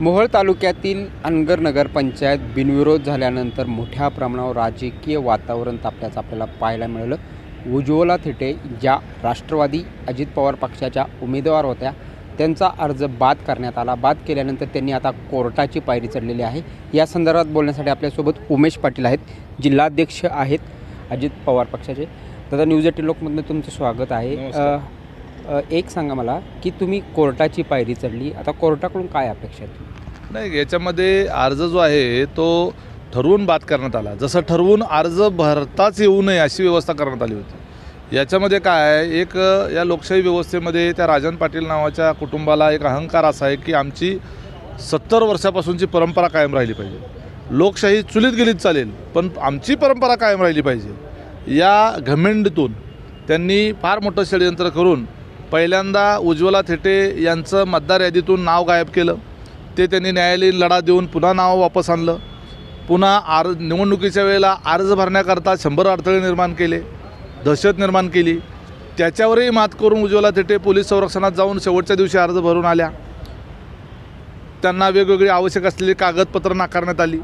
मोहोळ तालुक्यातील अनगर नगरपंचायत बिनविरोध झाल्यानंतर मोठ्या प्रमाणावर राजकीय वातावरण तापल्याचं आपल्याला पाहायला मिळालं। उज्ज्वला थिटे ज्या राष्ट्रवादी अजित पवार पक्षाच्या उमेदवार होत्या त्यांचा अर्ज बाद करण्यात आला। बाद केल्यानंतर त्यांनी आता कोर्टाची पायरी चढलेली आहे। या संदर्भात बोलण्यासाठी आपल्यासोबत उमेश पाटील आहेत, जिल्हाध्यक्ष आहेत अजित पवार पक्षाचे। दादा, न्यूज 18 लोकमध्ये तुमचं स्वागत आहे। एक सांगा मला की तुम्ही कोर्टाची पायरी चढली, आता कोर्टाकडून काय अपेक्षा आहेत? नाही, याच्यामध्ये अर्ज जो आहे तो ठरवून बाद करण्यात आला। जसं ठरवून अर्ज भरताच येऊ नये अशी व्यवस्था करण्यात आली होती। याच्यामध्ये काय एक या लोकशाही व्यवस्थेमध्ये त्या राजन पाटील नावाच्या कुटुंबाला एक अहंकार असा आहे की आमची 70 वर्षापासूनची परंपरा कायम राहिली पाहिजे। लोकशाही चुलीत गेलीत चालेल, पण आमची परंपरा कायम राहिली पाहिजे। या घमेंडीतून त्यांनी फार मोठं षडयंत्र करून पहिल्यांदा उज्ज्वला थिटे यांचं मतदार यादीतून नाव गायब केलं। ते त्यांनी न्यायालयीन लढा देऊन पुन्हा नाव वापस आणलं। पुन्हा निवडणुकीच्या वेळेला अर्ज भरण्याकरता 100 अडथळे निर्माण केले, दहशत निर्माण केली। त्याच्यावरही मात करून उज्ज्वला थिटे पोलीस संरक्षणात जाऊन शेवटच्या दिवशी अर्ज भरून आल्या। त्यांना वेगवेगळी आवश्यक असलेली कागदपत्रं नाकारण्यात आली।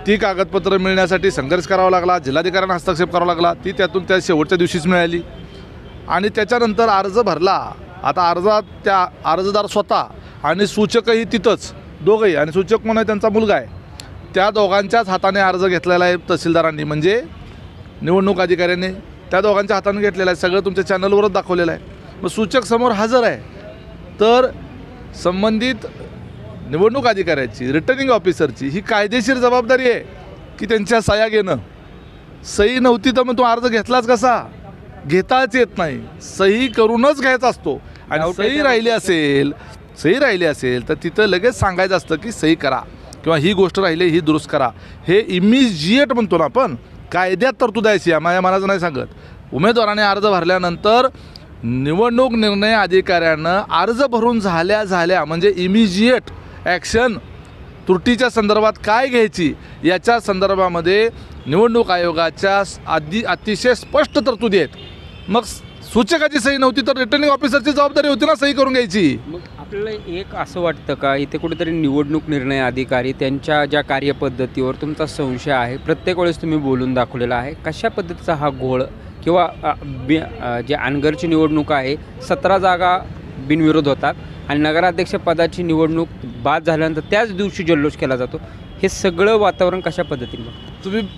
ती कागदपत्रं मिळण्यासाठी संघर्ष करावा लागला, जिल्हाधिकाऱ्यांना हस्तक्षेप करावा लागला। ती त्यातून त्या शेवटच्या दिवशीच मिळाली आणि त्याच्यानंतर अर्ज भरला। आता अर्जात त्या अर्जदार स्वतः आणि सूचकही तिथंच दोघंही, आणि सूचक कोण आहे त्यांचा मुलगा आहे, त्या दोघांच्याच हाताने अर्ज घेतलेला आहे तहसीलदारांनी, म्हणजे निवडणूक अधिकाऱ्यांनी त्या दोघांच्या हाताने घेतलेला आहे। सगळं तुमच्या चॅनलवरच दाखवलेलं आहे। मग सूचक समोर हजर आहे, तर संबंधित निवडणूक अधिकाऱ्याची, रिटर्निंग ऑफिसरची ही कायदेशीर जबाबदारी आहे की त्यांच्या सह्या घेणं। सही नव्हती तर मग तो अर्ज घेतलाच कसा? घेताच येत नाही, सही करूनच घ्यायचा असतो। आणि सही राहिली असेल तर तिथं लगेच सांगायचं असतं की सही करा किंवा ही गोष्ट राहिली ही दुरुस्त करा। हे इमिजिएट म्हणतो ना आपण, कायद्यात तरतूद आहे, माझ्या मनाचं नाही सांगत। उमेदवाराने अर्ज भरल्यानंतर निवडणूक निर्णय अधिकाऱ्यानं अर्ज भरून झाल्या म्हणजे इमिजिएट ॲक्शन त्रुटीच्या संदर्भात काय घ्यायची याच्या संदर्भामध्ये निवडणूक आयोगाच्या अतिशय स्पष्ट तरतुदी आहेत। मग सूचकाची सही नव्हती तर रिटर्निंग ऑफिसरची जबाबदारी होती ना सही करून घ्यायची। मग आपल्याला एक असं वाटतं का इथे कुठेतरी निवडणूक निर्णय अधिकारी त्यांच्या ज्या कार्यपद्धतीवर तुमचा संशय आहे? प्रत्येक वेळेस तुम्ही बोलून दाखवलेला आहे, कशा पद्धतीचा हा घोळ किंवा जे अनगरची निवडणूक आहे 17 जागा बिनविरोध होतात आणि नगराध्यक्षपदाची निवडणूक बाद झाल्यानंतर त्याच दिवशी जल्लोष केला जातो, हे सगळं वातावरण कशा पद्धतीने? तुम्ही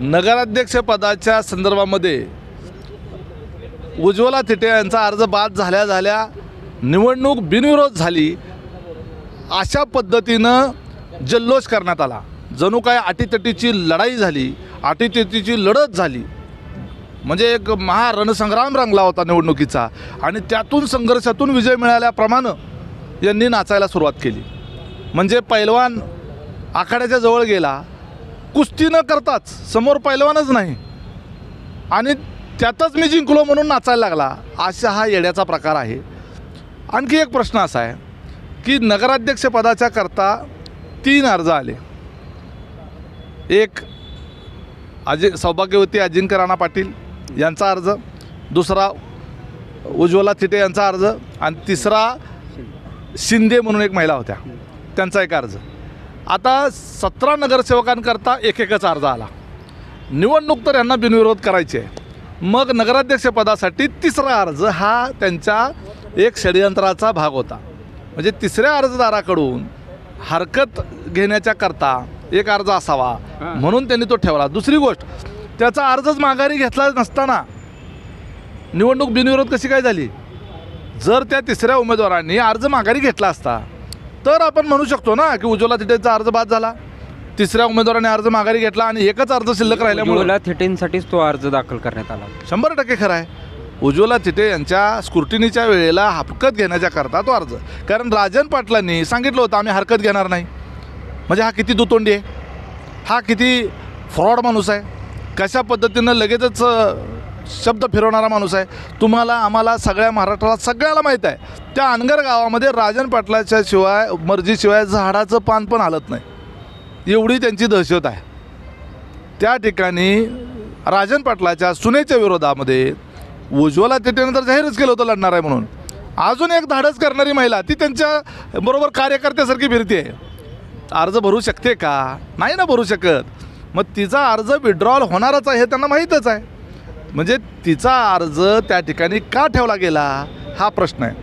नगराध्यक्षपदाच्या संदर्भामध्ये उज्ज्वला थिटे यांचा अर्ज बाद झाल्या निवडणूक बिनविरोध झाली अशा पद्धतीनं जल्लोष करण्यात आला। जणू काय अटीतटीची लढाई झाली, अटीतटीची लढत झाली, म्हणजे एक महारणसंग्राम रंगला होता निवडणुकीचा। आणि त्यातून संघर्षातून विजय मिळाल्याप्रमाणे यांनी नाचायला सुरुवात केली। म्हणजे पैलवान आखाड्याच्या जवळ गेला, कुस्ती न करताच समोर पैलवानच नाही आणि त्यातच मी जिंकलो म्हणून नाचायला लागला, असा हा येड्याचा प्रकार आहे। आणखी एक प्रश्न असा आहे की नगराध्यक्षपदाच्या करता 3 अर्ज आले। एक सौभाग्यवती अजिंक्य राणा पाटील यांचा अर्ज, दुसरा उज्ज्वला थिटे यांचा अर्ज आणि तिसरा शिंदे म्हणून एक महिला होत्या त्यांचा एक अर्ज। आता 17 नगरसेवकांकरता एकच अर्ज आला। निवडणूक तर यांना बिनविरोध करायची आहे, मग नगराध्यक्षपदासाठी तिसरा अर्ज हा त्यांच्या एक षडयंत्राचा भाग होता। म्हणजे तिसऱ्या अर्जदाराकडून हरकत घेण्याच्या करता एक अर्ज असावा म्हणून त्यांनी तो ठेवला। दुसरी गोष्ट, त्याचा अर्जच माघारी घेतला नसताना निवडणूक बिनविरोध कशी काय झाली? जर त्या तिसऱ्या उमेदवारांनी अर्ज माघारी घेतला असता तर आपण म्हणू शकतो ना की उज्ज्वला थिटेचा अर्ज बाद झाला, तिसऱ्या उमेदवाराने अर्ज माघारी घेतला आणि एकच अर्ज शिल्लक राहिल्यामुळे उज्ज्वला थिटेंसाठीच तो अर्ज दाखल करण्यात आला। 100% खरं आहे। उज्ज्वला थिटे यांच्या स्क्रुटिनीच्या वेळेला हरकत घेण्याच्या करता तो अर्ज, कारण राजन पाटलांनी सांगितलं होतं आम्ही हरकत घेणार नाही। म्हणजे हा किती दुतोंडी आहे, हा किती फ्रॉड माणूस आहे, कशा पद्धतीनं लगेचच शब्द फिरवणारा माणूस आहे। तुम्हाला, आम्हाला, सगळ्या महाराष्ट्राला सगळ्याला माहीत आहे त्या अनगर गावामध्ये राजन पाटलाच्या शिवाय, मर्जीशिवाय झाडाचं पान पण हलत नाही, एवढी त्यांची दहशत आहे। त्या ठिकाणी राजन पाटलाच्या सुनेच्या विरोधामध्ये उज्ज्वला थिटेनं तर जाहीरच केलं होतं लढणार आहे म्हणून, अजून एक धाडस करणारी महिला ती त्यांच्या बरोबर कार्यकर्त्यासारखी फिरते. अर्ज भरू शकते का? नाही ना भरू शकत. मग तिचा अर्ज विड्रॉल होणारच आहे हे त्यांना माहीतच आहे. म्हणजे तिचा अर्ज त्या ठिकाणी का ठेवला गेला हा प्रश्न आहे.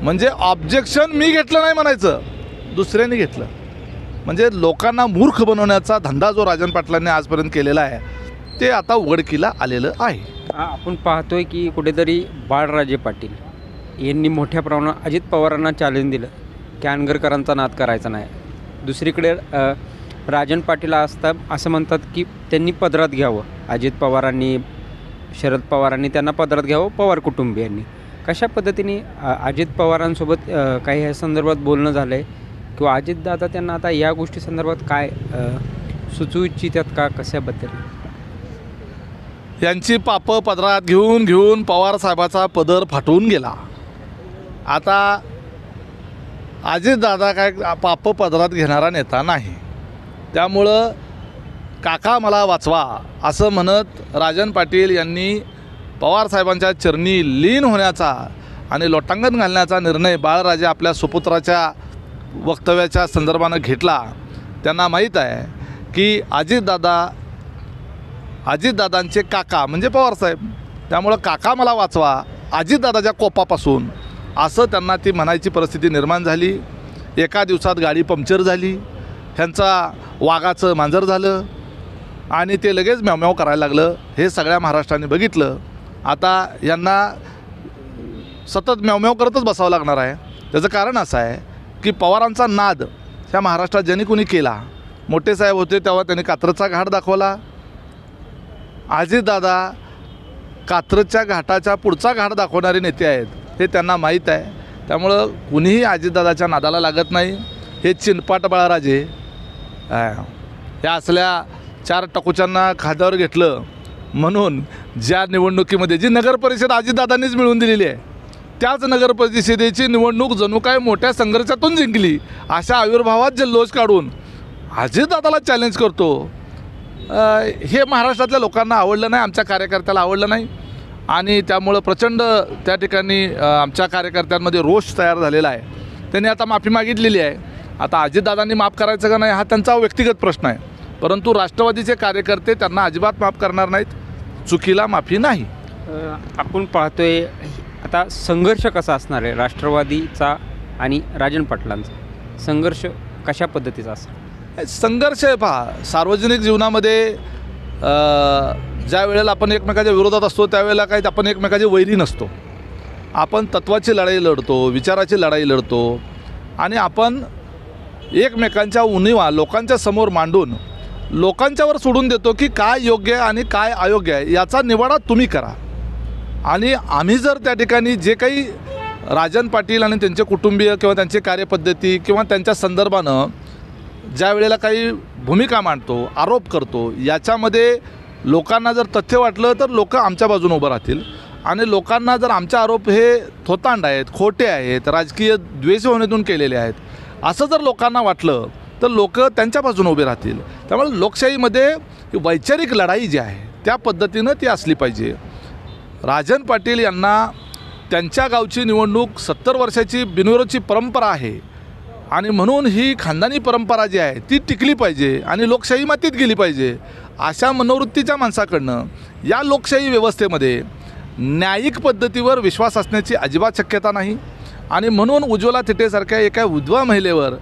म्हणजे ऑब्जेक्शन मी घेतलं नाही म्हणायचं, दुसऱ्यांनी घेतलं. म्हणजे लोकांना मूर्ख बनवण्याचा धंदा जो राजन पाटलांनी आजपर्यंत केलेला आहे ते आता उघडकीला आलेलं आहे. आपण पाहतोय की कुठेतरी बाळराजे पाटील यांनी मोठ्या प्रमाणात अजित पवारांना चॅलेंज दिलं की अनगरकरांचा नाद करायचा नाही. दुसरीकडे राजन पाटील असं म्हणतात की त्यांनी पदरात घ्यावं, अजित पवारांनी शरद पवारांनी त्यांना पदरात घ्यावं, पवार कुटुंबियांनी. कशा पद्धतीने अजित पवारांसोबत काही ह्या संदर्भात बोलणं झालं आहे किंवा अजितदादा त्यांना आता या गोष्टी संदर्भात काय सुचवू इच्छितात का, कशाबद्दल? यांची पापं पदरात घेऊन घेऊन पवारसाहेबाचा पदर फाटून गेला. आता अजितदादा काय पापं पदरात घेणारा नेता नाही. त्यामुळं काका मला वाचवा असं म्हणत राजन पाटील यांनी पवारसाहेबांच्या चरणी लीन होण्याचा आणि लोटांगण घालण्याचा निर्णय बाळराजे आपल्या सुपुत्राच्या वक्तव्याच्या संदर्भानं घेतला. त्यांना माहीत आहे की अजितदादांचे काका म्हणजे पवारसाहेब. त्यामुळं काका मला वाचवा अजितदादाच्या कोपापासून असं त्यांना ती म्हणायची परिस्थिती निर्माण झाली. एका दिवसात गाडी पंक्चर झाली, ह्यांचा वाघाचं मांजर झालं आणि ते लगेच म्यावम्याव करायला लागलं. हे सगळ्या महाराष्ट्राने बघितलं. आता यांना सतत म्यावम्याव करतच बसावं लागणार आहे. त्याचं कारण असं आहे की पवारांचा नाद ह्या महाराष्ट्रात ज्यांनी कोणी केला, मोठे साहेब होते तेव्हा त्यांनी कात्रजचा घाट दाखवला. अजितदादा कात्रजच्या घाटाच्या पुढचा घाट दाखवणारे नेते आहेत हे त्यांना माहीत आहे. त्यामुळं कुणीही अजितदादाच्या नादाला लागत नाही. हे चिनपाट बाळराजे या असल्या चार टकुच्यांना खाद्यावर घेतलं म्हणून ज्या निवडणुकीमध्ये जी नगरपरिषद अजितदादांनीच मिळवून दिलेली आहे त्याच नगरपरिषदेची निवडणूक जणू काय मोठ्या संघर्षातून जिंकली अशा आविर्भावात जल्लोष काढून अजितदादाला चॅलेंज करतो, हे महाराष्ट्रातल्या लोकांना आवडलं नाही, आमच्या कार्यकर्त्याला आवडलं नाही. आणि त्यामुळं प्रचंड त्या ठिकाणी आमच्या कार्यकर्त्यांमध्ये रोष तयार झालेला आहे. त्यांनी आता माफी मागितलेली आहे. आता अजितदादांनी माफ करायचं का नाही हा त्यांचा व्यक्तिगत प्रश्न आहे, परंतु राष्ट्रवादीचे कार्यकर्ते त्यांना अजिबात माफ करणार नाहीत. चुकीला माफी नाही. आपण पाहतोय आता संघर्ष कसा असणार आहे राष्ट्रवादीचा आणि राजन पाटलांचा संघर्ष कशा पद्धतीचा असणार? संघर्ष आहे पहा, सार्वजनिक जीवनामध्ये ज्या वेळेला आपण एकमेकाच्या विरोधात असतो त्यावेळेला काही आपण एकमेकाचे वैरी नसतो. आपण तत्त्वाची लढाई लढतो, विचाराची लढाई लढतो आणि आपण एकमेकांच्या उणीवा लोकांच्या समोर मांडून लोकांच्यावर सोडून देतो की काय योग्य आहे आणि काय अयोग्य आहे याचा निवाडा तुम्ही करा. आणि आम्ही जर त्या ठिकाणी जे काही राजन पाटील आणि त्यांचे कुटुंबीय किंवा त्यांची कार्यपद्धती किंवा त्यांच्या संदर्भानं ज्या वेळेला काही भूमिका मांडतो, आरोप करतो, याच्यामध्ये लोकांना जर तथ्य वाटलं तर लोक आमच्या बाजूने उभं राहतील. आणि लोकांना जर आमचे आरोप हे थोतांड आहेत, खोटे आहेत, राजकीय द्वेषभावनेतून केलेले आहेत असं जर लोकांना वाटलं तर लोक त्यांच्या बाजूने उभे राहतील. त्यामुळे लोकशाहीमध्ये वैचारिक लढाई जी आहे त्या पद्धतीनं ती असली पाहिजे. राजन पाटील यांना त्यांच्या गावची निवडणूक 70 वर्षाची बिनविरोधची परंपरा आहे आणि म्हणून ही खानदानी परंपरा जी आहे ती टिकली पाहिजे आणि लोकशाही मातीत गेली पाहिजे. अशा मनोवृत्तीच्या माणसाकडनं या लोकशाही व्यवस्थेमध्ये न्यायिक पद्धतीवर विश्वास असण्याची अजिबात शक्यता नाही. आणि म्हणून उज्ज्वला थिटेसारख्या एका विधवा महिलेवर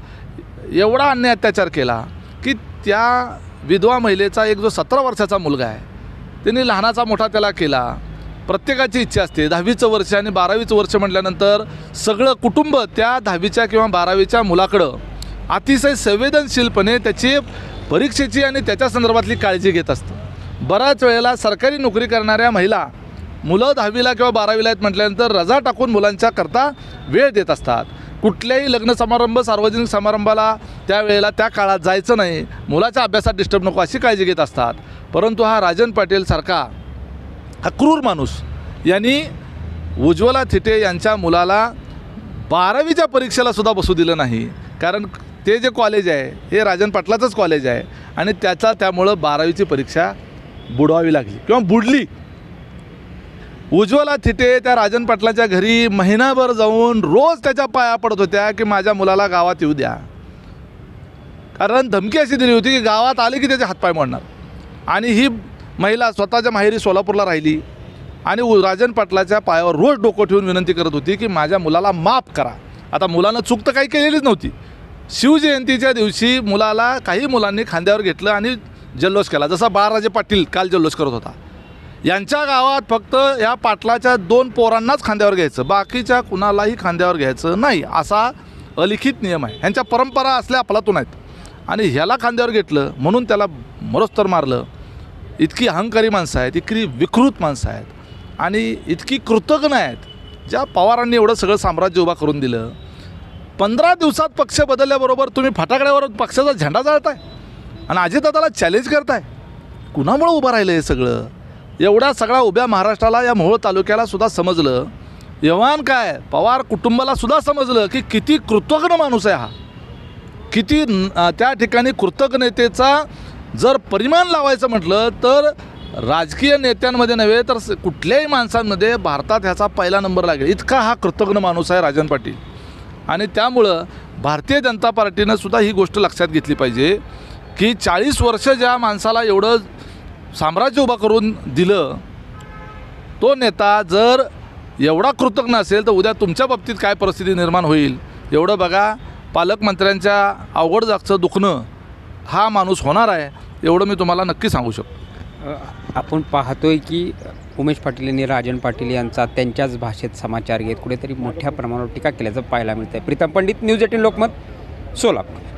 एवढा अन्याय अत्याचार केला की त्या विधवा महिलेचा एक जो 17 वर्षाचा मुलगा आहे त्यांनी लहानाचा मोठा त्याला केला. प्रत्येकाची इच्छा असते 10वीचं वर्ष आणि 12वीचं वर्ष म्हटल्यानंतर सगळं कुटुंब त्या 10वीच्या किंवा 12वीच्या मुलाकडं अतिशय संवेदनशीलपणे त्याची परीक्षेची आणि त्याच्या संदर्भातली काळजी घेत असतं. बऱ्याच वेळेला सरकारी नोकरी करणाऱ्या महिला मुलं 10वीला किंवा 12वीला आहेत म्हटल्यानंतर रजा टाकून मुलांच्या करता वेळ देत असतात. कुठल्याही लग्न समारंभ, सार्वजनिक समारंभाला त्यावेळेला त्या काळात जायचं नाही, मुलाच्या अभ्यासात डिस्टर्ब नको अशी काळजी घेत असतात. परंतु हा राजन पाटील सारखा हा क्रूर माणूस यांनी उज्ज्वला थिटे यांच्या मुलाला 12वीच्या परीक्षेला सुद्धा बसू दिलं नाही. कारण ते जे कॉलेज आहे हे राजन पाटलाचंच कॉलेज आहे आणि त्यामुळं 12वीची परीक्षा बुडवावी लागली किंवा बुडली. उज्ज्वला थिटे त्या राजन पाटलाच्या घरी महिनाभर जाऊन रोज त्याच्या पाया पडत होत्या की माझ्या मुलाला गावात येऊ द्या. कारण धमकी अशी दिली होती की गावात आले की त्याचे हातपाय मोडणार. आणि ही महिला स्वतःच्या माहेरी सोलापूरला राहिली आणि राजन पाटलाच्या पायावर रोज डोकं ठेवून विनंती करत होती की माझ्या मुलाला माफ करा. आता मुलानं चूक तर काही केलेलीच नव्हती. शिवजयंतीच्या दिवशी मुलाला काही मुलांनी खांद्यावर घेतलं आणि जल्लोष केला, जसा बाळराजे पाटील काल जल्लोष करत होता. यांच्या गावात फक्त या पाटलाच्या 2 पोरांनाच खांद्यावर घ्यायचं, बाकीच्या कुणालाही खांद्यावर घ्यायचं नाही, असा अलिखित नियम आहे. ह्यांच्या परंपरा असल्या अफलातून आहेत. आणि ह्याला खांद्यावर घेतलं म्हणून त्याला मरोस्तर मारलं. इतकी अहंकारी माणसं आहेत, इतकी विकृत माणसं आहेत आणि इतकी कृतज्ञ आहेत. ज्या पवारांनी एवढं सगळं साम्राज्य उभा करून दिलं, 15 दिवसात पक्ष बदलल्याबरोबर तुम्ही फटाकड्यावर पक्षाचा झेंडा जाळताय आणि अजितदादाला चॅलेंज करताय. कुणामुळं उभं राहिलं हे सगळं? एवढ्या सगळ्या उभ्या महाराष्ट्राला, या मोहोळ तालुक्याला सुद्धा समजलं, एव्हान काय पवार कुटुंबाला सुद्धा समजलं की किती कृतज्ञ माणूस आहे हा, किती त्या ठिकाणी कृतज्ञतेचा जर परिमाण लावायचं म्हटलं तर राजकीय नेत्यांमध्ये नव्हे तर कुठल्याही माणसांमध्ये भारतात ह्याचा पहिला नंबर लागेल. इतका हा कृतज्ञ माणूस आहे राजन पाटील. आणि त्यामुळं भारतीय जनता पार्टीनं सुद्धा ही गोष्ट लक्षात घेतली पाहिजे की 40 वर्ष ज्या माणसाला एवढं साम्राज्य उभा करून दिलं, तो नेता जर एवढा कृतज्ञ असेल तर उद्या तुमच्या बाबतीत काय परिस्थिती निर्माण होईल एवढं बघा. पालकमंत्र्यांच्या अवघड जागचं दुखणं हा माणूस होणार आहे, एवढं मी तुम्हाला नक्की सांगू शकतो. आपण पाहतोय की उमेश पाटील यांनी राजन पाटील यांचा त्यांच्याच भाषेत समाचार घेत कुठेतरी मोठ्या प्रमाणावर टीका केल्याचं पाहायला मिळतं आहे. प्रीतम पंडित, न्यूज 18 लोकमत, सोलापूर.